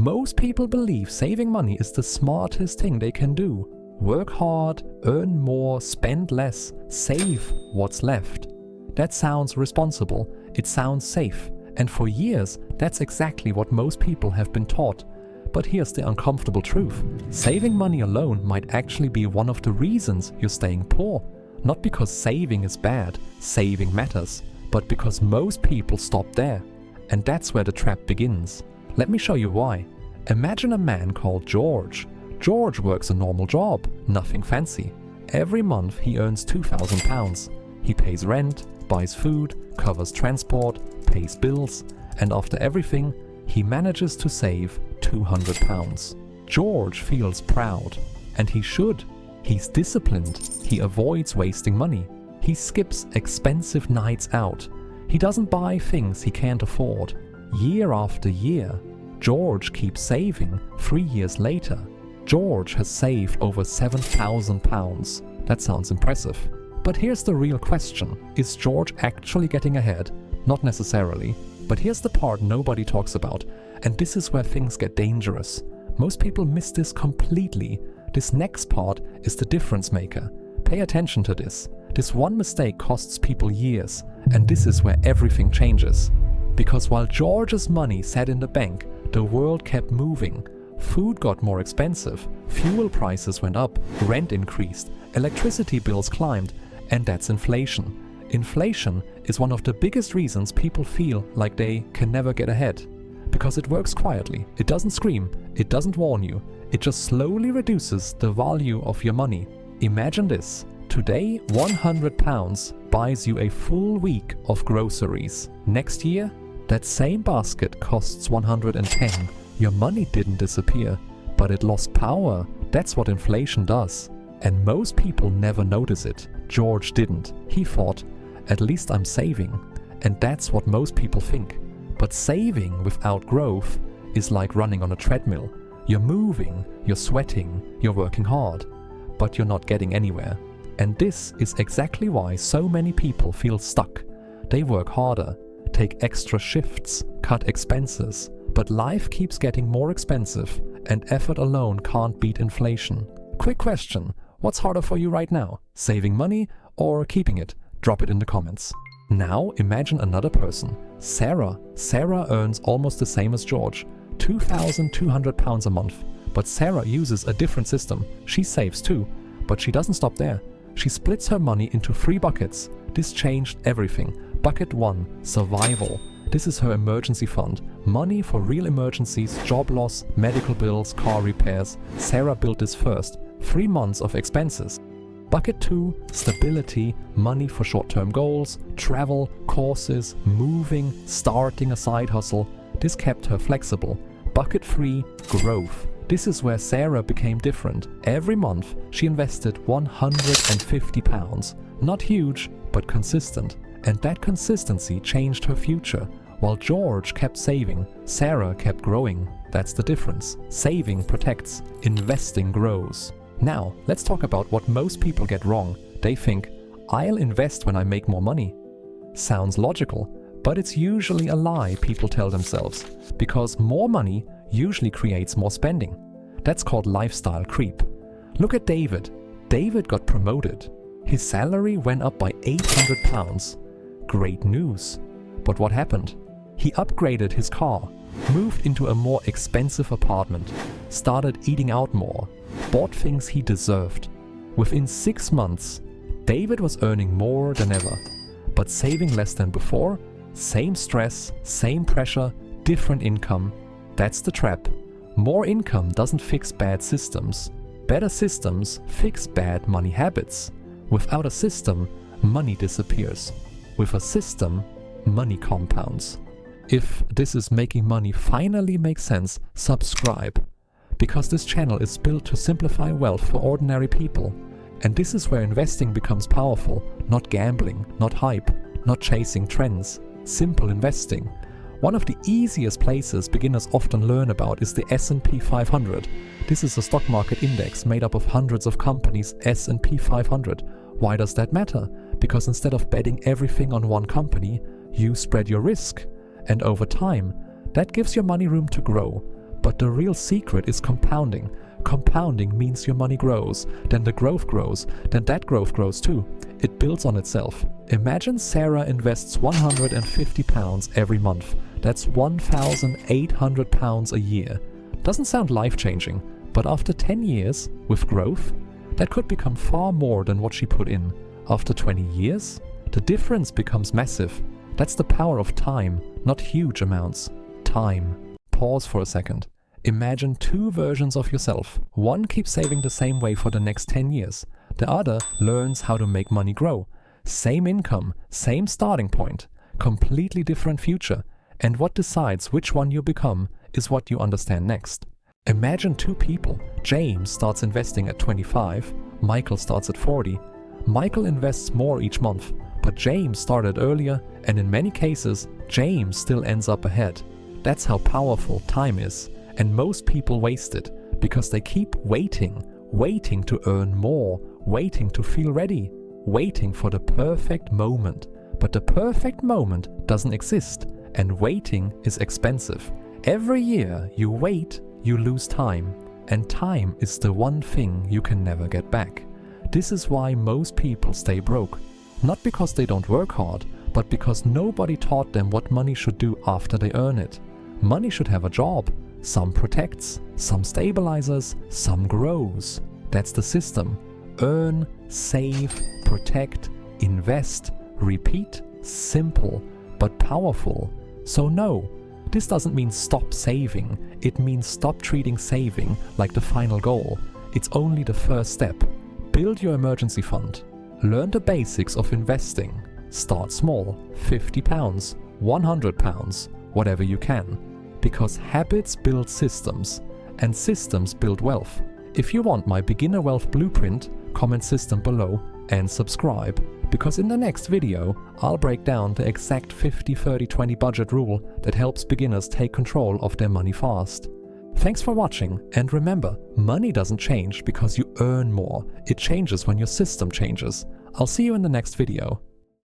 Most people believe saving money is the smartest thing they can do. Work hard, earn more, spend less, save what's left. That sounds responsible, it sounds safe, and for years that's exactly what most people have been taught. But here's the uncomfortable truth. Saving money alone might actually be one of the reasons you're staying poor. Not because saving is bad, saving matters, but because most people stop there. And that's where the trap begins. Let me show you why. Imagine a man called George. George works a normal job, nothing fancy. Every month he earns £2,000. He pays rent, buys food, covers transport, pays bills, and after everything, he manages to save £200. George feels proud, and he should. He's disciplined, he avoids wasting money, he skips expensive nights out, he doesn't buy things he can't afford. Year after year, George keeps saving. 3 years later, George has saved over £7,000. That sounds impressive. But here's the real question. Is George actually getting ahead? Not necessarily. But here's the part nobody talks about. And this is where things get dangerous. Most people miss this completely. This next part is the difference maker. Pay attention to this. This one mistake costs people years. And this is where everything changes. Because while George's money sat in the bank, the world kept moving. Food got more expensive, fuel prices went up, rent increased, electricity bills climbed, and that's inflation. Inflation is one of the biggest reasons people feel like they can never get ahead. Because it works quietly, it doesn't scream, it doesn't warn you, it just slowly reduces the value of your money. Imagine this. Today, £100 buys you a full week of groceries. Next year, that same basket costs 110. Your money didn't disappear, but it lost power. That's what inflation does. And most people never notice it. George didn't. He thought, at least I'm saving. And that's what most people think. But saving without growth is like running on a treadmill. You're moving, you're sweating, you're working hard, but you're not getting anywhere. And this is exactly why so many people feel stuck. They work harder, take extra shifts, cut expenses, but life keeps getting more expensive and effort alone can't beat inflation. Quick question, what's harder for you right now? Saving money or keeping it? Drop it in the comments. Now imagine another person, Sarah. Sarah earns almost the same as George, £2,200 a month. But Sarah uses a different system. She saves too, but she doesn't stop there. She splits her money into 3 buckets. This changed everything. Bucket 1, survival. This is her emergency fund. Money for real emergencies, job loss, medical bills, car repairs. Sarah built this first. 3 months of expenses. Bucket 2, stability, money for short-term goals, travel, courses, moving, starting a side hustle. This kept her flexible. Bucket 3, growth. This is where Sarah became different. Every month she invested £150. Not huge, but consistent. And that consistency changed her future. While George kept saving, Sarah kept growing. That's the difference. Saving protects, investing grows. Now, let's talk about what most people get wrong. They think, I'll invest when I make more money. Sounds logical, but it's usually a lie people tell themselves. Because more money usually creates more spending. That's called lifestyle creep. Look at David. David got promoted. His salary went up by £800. Great news. But what happened? He upgraded his car, moved into a more expensive apartment, started eating out more, bought things he deserved. Within 6 months, David was earning more than ever, but saving less than before. Same stress, same pressure, different income. That's the trap. More income doesn't fix bad systems. Better systems fix bad money habits. Without a system, money disappears. With a system, money compounds. If this is making money finally makes sense, subscribe. Because this channel is built to simplify wealth for ordinary people. And this is where investing becomes powerful, not gambling, not hype, not chasing trends. Simple investing. One of the easiest places beginners often learn about is the S&P 500. This is a stock market index made up of hundreds of companies, S&P 500. Why does that matter? Because instead of betting everything on one company, you spread your risk. And over time, that gives your money room to grow. But But the real secret is compounding. Compounding means your money grows, then the growth grows, then that growth grows too. It builds on itself. Imagine Sarah invests £150 every month. That's £1,800 a year. Doesn't sound life-changing, but after 10 years, with growth, that could become far more than what she put in. After 20 years, the difference becomes massive. That's the power of time, not huge amounts. Time. Pause for a second. Imagine two versions of yourself. One keeps saving the same way for the next 10 years. The other learns how to make money grow. Same income, same starting point, completely different future. And what decides which one you become is what you understand next. Imagine two people. James starts investing at 25, Michael starts at 40. Michael invests more each month, but James started earlier, and in many cases, James still ends up ahead. That's how powerful time is. And most people waste it because they keep waiting to earn more, waiting to feel ready, waiting for the perfect moment. But the perfect moment doesn't exist, and waiting is expensive. Every year you wait, you lose time, and time is the one thing you can never get back. This is why most people stay broke. Not because they don't work hard, but because nobody taught them what money should do after they earn it. Money should have a job. Some protects, some stabilizes, some grows. That's the system. Earn, save, protect, invest, repeat. Simple, but powerful. So no, this doesn't mean stop saving. It means stop treating saving like the final goal. It's only the first step. Build your emergency fund. Learn the basics of investing. Start small, £50, £100, whatever you can. Because habits build systems, and systems build wealth. If you want my beginner wealth blueprint, comment system below and subscribe. Because in the next video, I'll break down the exact 50-30-20 budget rule that helps beginners take control of their money fast. Thanks for watching, and remember, money doesn't change because you earn more. It changes when your system changes. I'll see you in the next video.